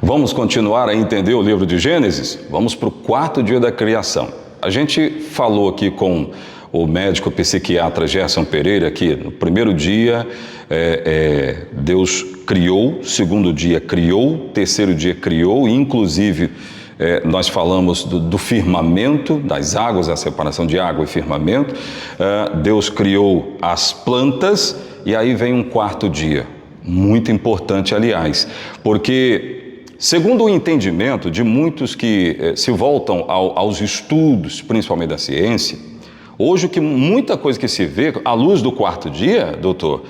Vamos continuar a entender o livro de Gênesis? Vamos para o quarto dia da criação. A gente falou aqui com o médico psiquiatra Gerson Pereira que no primeiro dia Deus criou, segundo dia criou, terceiro dia criou, e inclusive nós falamos do firmamento, das águas, a separação de água e firmamento. Deus criou as plantas e aí vem um quarto dia, muito importante aliás, porque segundo o entendimento de muitos que se voltam aos estudos, principalmente da ciência, hoje muita coisa que se vê à luz do quarto dia, doutor,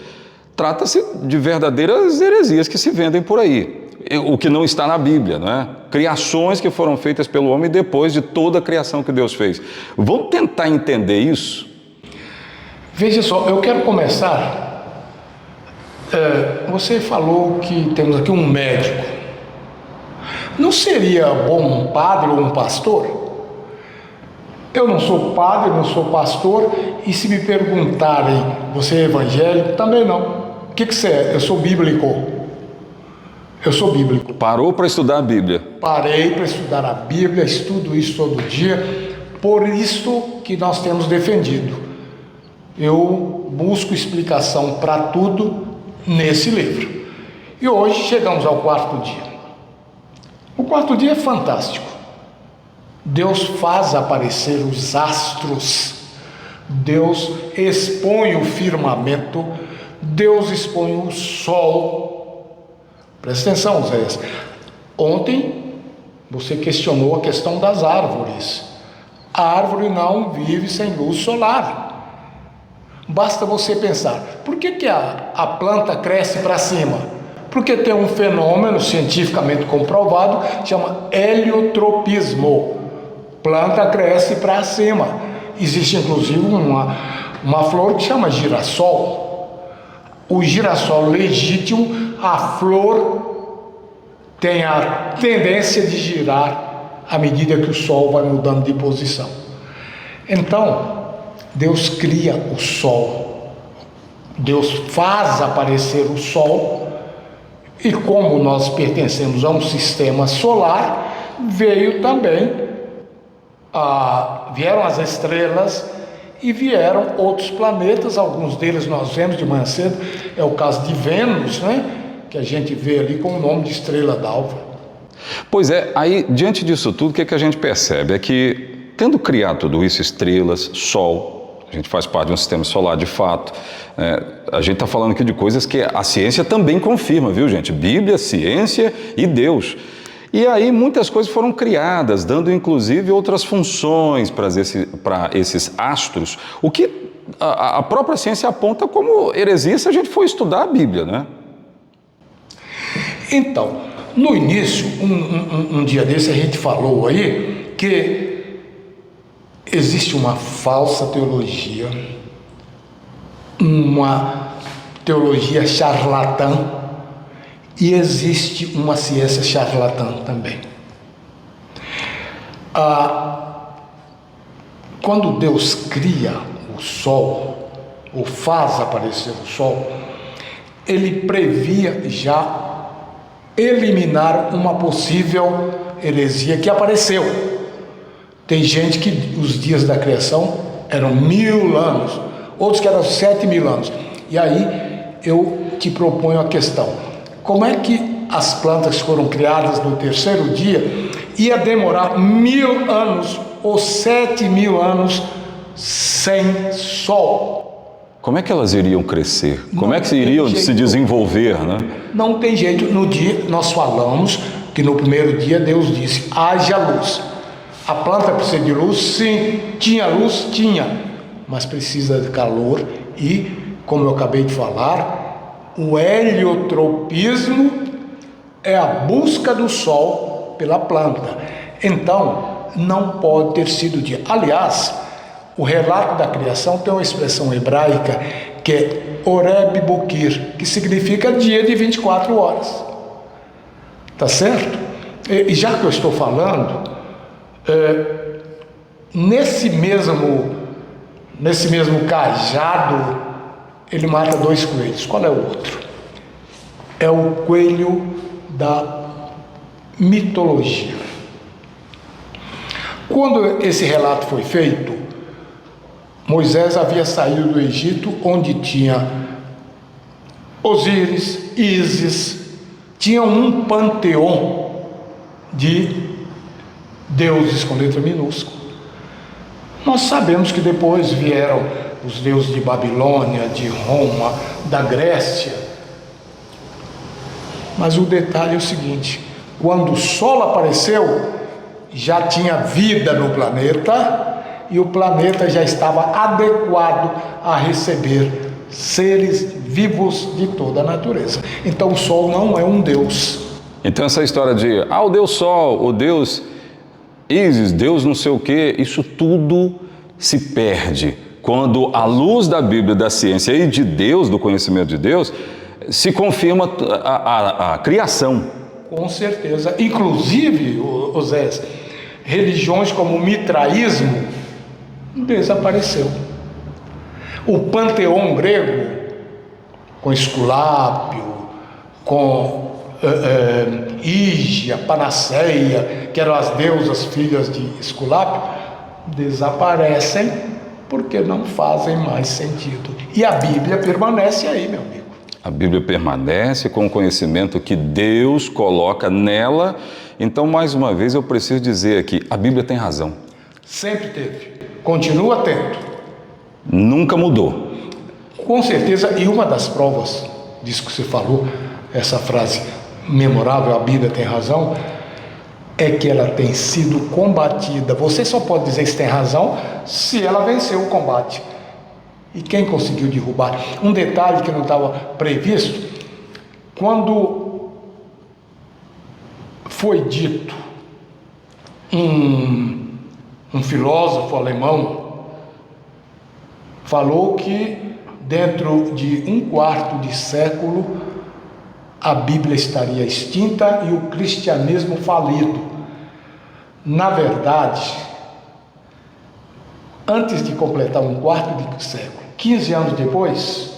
trata-se de verdadeiras heresias que se vendem por aí. O que não está na Bíblia, não é? Criações que foram feitas pelo homem depois de toda a criação que Deus fez. Vamos tentar entender isso? Veja só, eu quero começar. Você falou que temos aqui um médico. Não seria bom um padre ou um pastor? Eu não sou padre, não sou pastor, e se me perguntarem, você é evangélico? Também não. O que você é? Eu sou bíblico. Eu sou bíblico. Parou para estudar a Bíblia? Parei para estudar a Bíblia, estudo isso todo dia, por isso que nós temos defendido. Eu busco explicação para tudo nesse livro. E hoje chegamos ao quarto dia. O quarto dia é fantástico. Deus faz aparecer os astros, Deus expõe o firmamento, Deus expõe o sol. Presta atenção, Zé. Ontem você questionou a questão das árvores. A árvore não vive sem luz solar. Basta você pensar, por que a planta cresce para cima? Porque tem um fenômeno cientificamente comprovado, chama heliotropismo. Planta cresce para cima. Existe inclusive uma flor que chama girassol. O girassol legítimo, a flor tem a tendência de girar à medida que o sol vai mudando de posição. Então, Deus cria o sol, Deus faz aparecer o sol, e como nós pertencemos a um sistema solar, vieram as estrelas e vieram outros planetas, alguns deles nós vemos de manhã cedo, é o caso de Vênus, né? Que a gente vê ali com o nome de estrela d'alva. Pois é, aí diante disso tudo, o que a gente percebe? É que, tendo criado tudo isso, estrelas, sol, a gente faz parte de um sistema solar de fato, a gente está falando aqui de coisas que a ciência também confirma, viu gente? Bíblia, ciência e Deus. E aí muitas coisas foram criadas, dando inclusive outras funções para esses astros, o que a própria ciência aponta como heresia se a gente for estudar a Bíblia, né? Então, no início, um dia desse a gente falou aí que existe uma falsa teologia, uma teologia charlatã, e existe uma ciência charlatã também. Quando Deus cria o sol, ou faz aparecer o sol, ele previa já eliminar uma possível heresia que apareceu. Tem gente que os dias da criação eram 1000 anos, outros que eram 7000 anos. E aí eu te proponho a questão: como é que as plantas foram criadas no terceiro dia ia demorar 1000 anos ou 7000 anos sem sol? Como é que elas iriam crescer? Como é que iriam se desenvolver, né? Não tem jeito. No dia, nós falamos que no primeiro dia Deus disse, haja luz. A planta precisa de luz? Sim. Tinha luz? Tinha. Mas precisa de calor e, como eu acabei de falar, o heliotropismo é a busca do sol pela planta. Então, não pode ter sido dia. Aliás, o relato da criação tem uma expressão hebraica que é Oreb Bokir, que significa dia de 24 horas. Tá certo? E já que eu estou falando, nesse mesmo cajado, ele mata 2 coelhos. Qual é o outro? É o coelho da mitologia. Quando esse relato foi feito, Moisés havia saído do Egito, onde tinha Osíris, Ísis, tinha um panteão de deuses com letra minúscula. Nós sabemos que depois vieram os deuses de Babilônia, de Roma, da Grécia. Mas o detalhe é o seguinte: quando o Sol apareceu, já tinha vida no planeta e o planeta já estava adequado a receber seres vivos de toda a natureza. Então o Sol não é um Deus. Então essa história de, o Deus Sol, o Deus Ísis, Deus não sei o quê, isso tudo se perde quando a luz da Bíblia, da ciência e de Deus, do conhecimento de Deus, se confirma a criação. Com certeza. Inclusive, Osés, religiões como o mitraísmo desapareceu. O panteão grego, com Esculápio, com Ígia, Panaceia, que eram as deusas filhas de Esculápio, desaparecem porque não fazem mais sentido. E a Bíblia permanece aí, meu amigo. A Bíblia permanece com o conhecimento que Deus coloca nela. Então, mais uma vez, eu preciso dizer aqui, a Bíblia tem razão. Sempre teve. Continua tendo. Nunca mudou. Com certeza, e uma das provas disso que você falou, essa frase memorável, a Bíblia tem razão, é que ela tem sido combatida. Você só pode dizer que tem razão se ela venceu o combate. E quem conseguiu derrubar? Um detalhe que não estava previsto, quando foi dito, um filósofo alemão falou que dentro de um quarto de século a Bíblia estaria extinta e o cristianismo falido. Na verdade, antes de completar um quarto de século, 15 anos depois,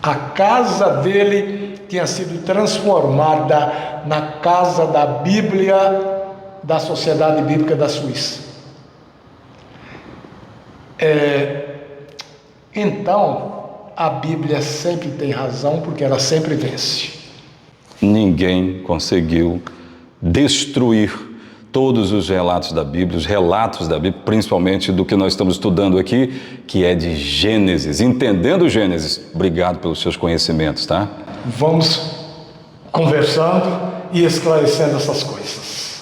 a casa dele tinha sido transformada na casa da Bíblia da Sociedade Bíblica da Suíça. Então, a Bíblia sempre tem razão, porque ela sempre vence. Ninguém conseguiu destruir todos os relatos da Bíblia, os relatos da Bíblia, principalmente do que nós estamos estudando aqui, que é de Gênesis. Entendendo Gênesis, obrigado pelos seus conhecimentos, tá? Vamos conversando e esclarecendo essas coisas.